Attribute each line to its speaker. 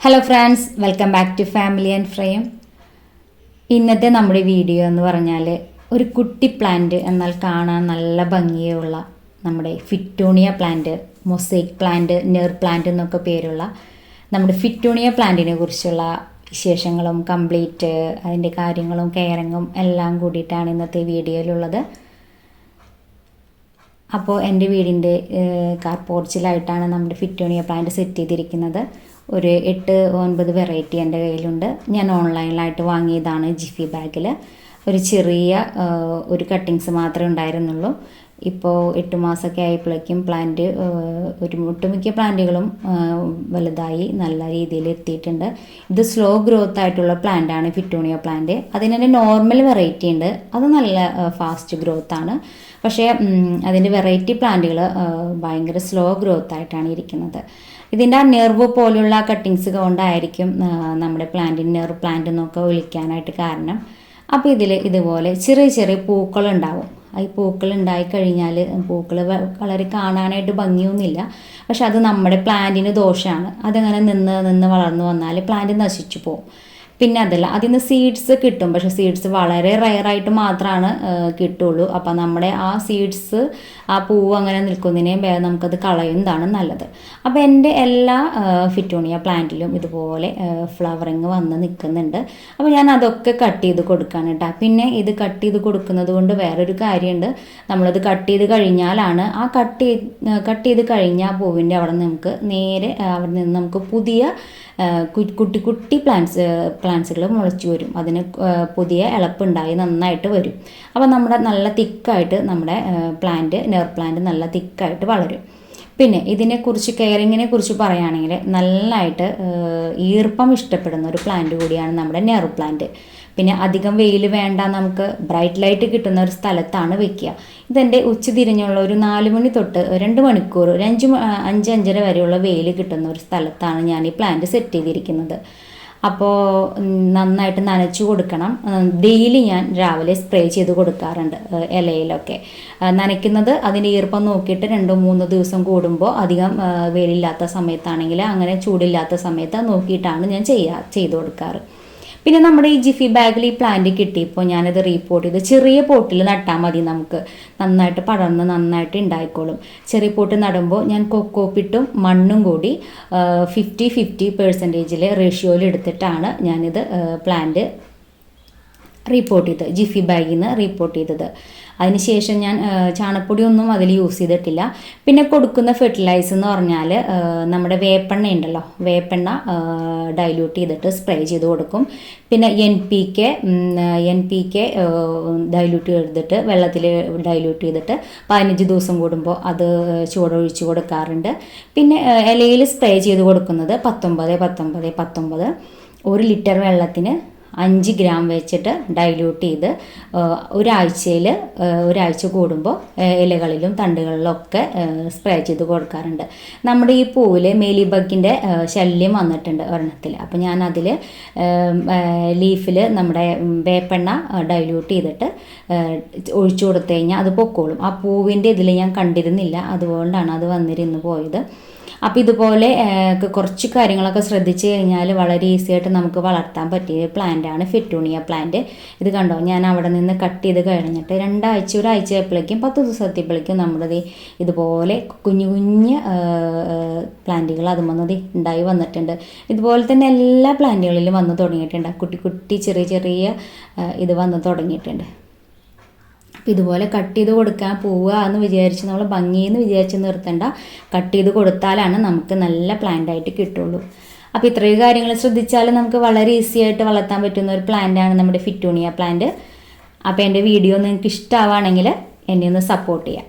Speaker 1: Hello friends, welcome back to family and frame. ഇന്നത്തെ നമ്മുടെ video എന്ന് പറഞ്ഞാൽ ഒരു കുട്ടി പ്ലാന്റ് എന്നാൽ കാണാൻ നല്ല ഭംഗിയുള്ള നമ്മുടെ fittonia plant, mosaic plant, nerve plant എന്നൊക്കെ പേരുള്ള നമ്മുടെ ഫിറ്റോണിയ പ്ലാന്റിനെ കുറിച്ചുള്ള വിശേഷങ്ങളും കംപ്ലീറ്റ് അതിൻ്റെ കാര്യങ്ങളും കെയറിങ്ങും എല്ലാം കൂടിയിട്ടാണ് ഇന്നത്തെ വീഡിയോയിലുള്ളത്. അപ്പോൾ എൻ്റെ വീടിൻ്റെ കാർ പോർച്ചിലായിട്ടാണ് നമ്മുടെ ഫിറ്റോണിയ പ്ലാന്റ് സെറ്റ് ചെയ്തിരിക്കുന്നത്. ഒരു 8-9 വെറൈറ്റി എൻ്റെ കയ്യിലുണ്ട്. ഞാൻ ഓൺലൈനിലായിട്ട് വാങ്ങിയതാണ് ജിഫി ബാഗിൽ. ഒരു ചെറിയ ഒരു കട്ടിങ്സ് മാത്രമേ ഉണ്ടായിരുന്നുള്ളൂ. ഇപ്പോൾ 8 മാസമൊക്കെ ആയപ്പോഴേക്കും പ്ലാന്റ് ഒട്ടുമിക്ക പ്ലാന്റുകളും വലുതായി നല്ല രീതിയിൽ എത്തിയിട്ടുണ്ട്. ഇത് സ്ലോ ഗ്രോത്ത് ആയിട്ടുള്ള പ്ലാന്റാണ് ഫിറ്റോണിയ പ്ലാന്റ്. അതിന് നോർമൽ വെറൈറ്റി ഉണ്ട്, അത് നല്ല ഫാസ്റ്റ് ഗ്രോത്ത് ആണ്. പക്ഷേ അതിൻ്റെ വെറൈറ്റി പ്ലാന്റുകൾ ഭയങ്കര സ്ലോ ഗ്രോത്ത് ആയിട്ടാണ് ഇരിക്കുന്നത്. ഇതിൻ്റെ ആ നെർവ് പോലുള്ള കട്ടിങ്സ് കൊണ്ടായിരിക്കും നമ്മുടെ പ്ലാന്റിന് നെർ പ്ലാന്റ് എന്നൊക്കെ വിളിക്കാനായിട്ട് കാരണം. അപ്പോൾ ഇതിൽ ഇതുപോലെ ചെറിയ ചെറിയ പൂക്കളുണ്ടാവും. ഈ പൂക്കൾ ഉണ്ടായിക്കഴിഞ്ഞാൽ പൂക്കൾ വളരെ കാണാനായിട്ട് ഭംഗിയൊന്നുമില്ല, പക്ഷെ അത് നമ്മുടെ പ്ലാന്റിന് ദോഷമാണ്. അതങ്ങനെ നിന്ന് വളർന്നു വന്നാൽ പ്ലാന്റ് നശിച്ചു പോകും. പിന്നെ അതല്ല, അതിൽ നിന്ന് സീഡ്സ് കിട്ടും, പക്ഷേ സീഡ്സ് വളരെ റയറായിട്ട് മാത്രമാണ് കിട്ടുള്ളൂ. അപ്പോൾ നമ്മുടെ ആ സീഡ്സ്, ആ പൂവ് അങ്ങനെ നിൽക്കുന്നതിനെ നമുക്കത് കളയുന്നതാണ് നല്ലത്. അപ്പോൾ എൻ്റെ എല്ലാ ഫിറ്റോണിയ പ്ലാന്റിലും ഇതുപോലെ ഫ്ലവറിങ് വന്ന് നിൽക്കുന്നുണ്ട്. അപ്പോൾ ഞാൻ അതൊക്കെ കട്ട് ചെയ്ത് കൊടുക്കുകയാണ് കേട്ടോ. പിന്നെ ഇത് കട്ട് ചെയ്ത് കൊടുക്കുന്നത് കൊണ്ട് വേറൊരു കാര്യമുണ്ട്. നമ്മളത് കട്ട് ചെയ്ത് കഴിഞ്ഞാലാണ് ആ കട്ട് ചെയ്ത് കഴിഞ്ഞ പൂവിൻ്റെ അവിടെ നമുക്ക് നേരെ അവിടെ നിന്ന് നമുക്ക് പുതിയ കുട്ടി പ്ലാന്റ്സുകൾ മുളച്ചു വരും. അതിന് പുതിയ ഇളപ്പുണ്ടായി നന്നായിട്ട് വരും. അപ്പോൾ നമ്മുടെ നല്ല തിക്കായിട്ട് നമ്മുടെ നെർ പ്ലാന്റ് നല്ല തിക്കായിട്ട് വളരും. പിന്നെ ഇതിനെക്കുറിച്ച് കെയറിങ്ങിനെ കുറിച്ച് പറയുകയാണെങ്കിൽ നല്ലതായിട്ട് ഈർപ്പം ഇഷ്ടപ്പെടുന്ന ഒരു പ്ലാന്റ് കൂടിയാണ് നമ്മുടെ നെർ പ്ലാന്റ്. പിന്നെ അധികം വെയിൽ വേണ്ട, നമുക്ക് ബ്രൈറ്റ് ലൈറ്റ് കിട്ടുന്ന ഒരു സ്ഥലത്താണ് വെക്കുക. ഇതെൻ്റെ ഉച്ചതിരിഞ്ഞുള്ള ഒരു 4 മണി തൊട്ട് 2 മണിക്കൂർ, ഒരു 5-5:30 വരെയുള്ള വെയിൽ കിട്ടുന്ന ഒരു സ്ഥലത്താണ് ഞാൻ ഈ പ്ലാന്റ് സെറ്റ് ചെയ്തിരിക്കുന്നത്. അപ്പോൾ നന്നായിട്ട് നനച്ചു കൊടുക്കണം. ഡെയിലി ഞാൻ രാവിലെ സ്പ്രേ ചെയ്ത് കൊടുക്കാറുണ്ട് ഇലയിലൊക്കെ. നനയ്ക്കുന്നത് അതിൻ്റെ ഈർപ്പം നോക്കിയിട്ട് 2-3 ദിവസം കൂടുമ്പോൾ, അധികം വെയിലില്ലാത്ത സമയത്താണെങ്കിൽ അങ്ങനെ ചൂടില്ലാത്ത സമയത്ത് നോക്കിയിട്ടാണ് ഞാൻ ചെയ്ത് കൊടുക്കാറ്. പിന്നെ നമ്മുടെ ഈ ജിഫി ബാഗിൽ ഈ പ്ലാന്റ് കിട്ടിയപ്പോൾ ഞാനത് റീപോർട്ട് ചെയ്ത് ചെറിയ പോട്ടിൽ നട്ടാൽ മതി, നമുക്ക് നന്നായിട്ട് പടർന്ന് നന്നായിട്ട് ഉണ്ടായിക്കോളും. ചെറിയ പോട്ട് നടുമ്പോൾ ഞാൻ കൊക്കോപ്പിട്ടും മണ്ണും കൂടി 50-50% റേഷ്യോയിൽ എടുത്തിട്ടാണ് ഞാനിത് പ്ലാന്റ് റീപോർട്ട് ചെയ്തത്, ജിഫി ബാഗിൽ നിന്ന് റീപോർട്ട് ചെയ്തത്. അതിനുശേഷം ഞാൻ ചാണകപ്പൊടിയൊന്നും അതിൽ യൂസ് ചെയ്തിട്ടില്ല. പിന്നെ കൊടുക്കുന്ന ഫെർട്ടിലൈസർ എന്ന് പറഞ്ഞാൽ നമ്മുടെ വേപ്പെണ്ണ ഉണ്ടല്ലോ, വേപ്പെണ്ണ ഡൈല്യൂട്ട് ചെയ്തിട്ട് സ്പ്രേ ചെയ്ത് കൊടുക്കും. പിന്നെ NPK ഡൈല്യൂട്ട് ചെയ്തിട്ട് വെള്ളത്തിൽ ഡൈല്യൂട്ട് ചെയ്തിട്ട് 15 ദിവസം കൂടുമ്പോൾ അത് ചൂടൊഴിച്ച് കൊടുക്കാറുണ്ട്. പിന്നെ ഇലയിൽ സ്പ്രേ ചെയ്ത് കൊടുക്കുന്നത് 19-19-19 1 ലിറ്റർ വെള്ളത്തിന് 5 ഗ്രാം വെച്ചിട്ട് ഡൈല്യൂട്ട് ചെയ്ത് ഒരാഴ്ച കൂടുമ്പോൾ ഇലകളിലും തണ്ടുകളിലൊക്കെ സ്പ്രേ ചെയ്ത് കൊടുക്കാറുണ്ട്. നമ്മുടെ ഈ പൂവിൽ മേലി ബഗിൻ്റെ ശല്യം വന്നിട്ടുണ്ട് ഒരെണ്ണത്തിൽ. അപ്പോൾ ഞാൻ അതിൽ ലീഫിൽ നമ്മുടെ വേപ്പെണ്ണ ഡൈല്യൂട്ട് ചെയ്തിട്ട് ഒഴിച്ചു കൊടുത്തു കഴിഞ്ഞാൽ അത് പൊക്കോളും. ആ പൂവിൻ്റെ ഇതിൽ ഞാൻ കണ്ടിരുന്നില്ല, അതുകൊണ്ടാണ് അത് വന്നിരുന്ന് പോയത്. അപ്പോൾ ഇതുപോലെ കുറച്ച് കാര്യങ്ങളൊക്കെ ശ്രദ്ധിച്ചു കഴിഞ്ഞാൽ വളരെ ഈസി ആയിട്ട് നമുക്ക് വളർത്താൻ പറ്റിയ പ്ലാന്റാണ് ഫിറ്റോണിയ പ്ലാന്റ്. ഇത് കണ്ടോ, ഞാൻ അവിടെ നിന്ന് കട്ട് ചെയ്ത് കഴിഞ്ഞിട്ട് ഒരാഴ്ച ആയപ്പോഴേക്കും 10 ദിവസത്തേപ്പോഴേക്കും നമ്മുടെ ഇതുപോലെ കുഞ്ഞു പ്ലാന്റുകൾ അതുമൊന്നത് ഉണ്ടായി വന്നിട്ടുണ്ട്. ഇതുപോലെ തന്നെ എല്ലാ പ്ലാന്റുകളിലും വന്ന് തുടങ്ങിയിട്ടുണ്ട്. കുട്ടി ചെറിയ ഇത് വന്ന് തുടങ്ങിയിട്ടുണ്ട്. അപ്പോൾ ഇതുപോലെ കട്ട് ചെയ്ത് കൊടുക്കാൻ പോവുക എന്ന് വിചാരിച്ച് നമ്മൾ ഭംഗിയെന്ന് വിചാരിച്ച് നിർത്തേണ്ട, കട്ട് ചെയ്ത് കൊടുത്താലാണ് നമുക്ക് നല്ല പ്ലാന്റായിട്ട് കിട്ടുള്ളൂ. അപ്പോൾ ഇത്രയും കാര്യങ്ങൾ ശ്രദ്ധിച്ചാൽ നമുക്ക് വളരെ ഈസി ആയിട്ട് വളർത്താൻ പറ്റുന്ന ഒരു പ്ലാന്റാണ് നമ്മുടെ ഫിറ്റോണിയ പ്ലാന്റ്. അപ്പോൾ എൻ്റെ വീഡിയോ നിങ്ങൾക്ക് ഇഷ്ടമാവുകയാണെങ്കിൽ എന്നെ ഒന്ന് സപ്പോർട്ട് ചെയ്യാം.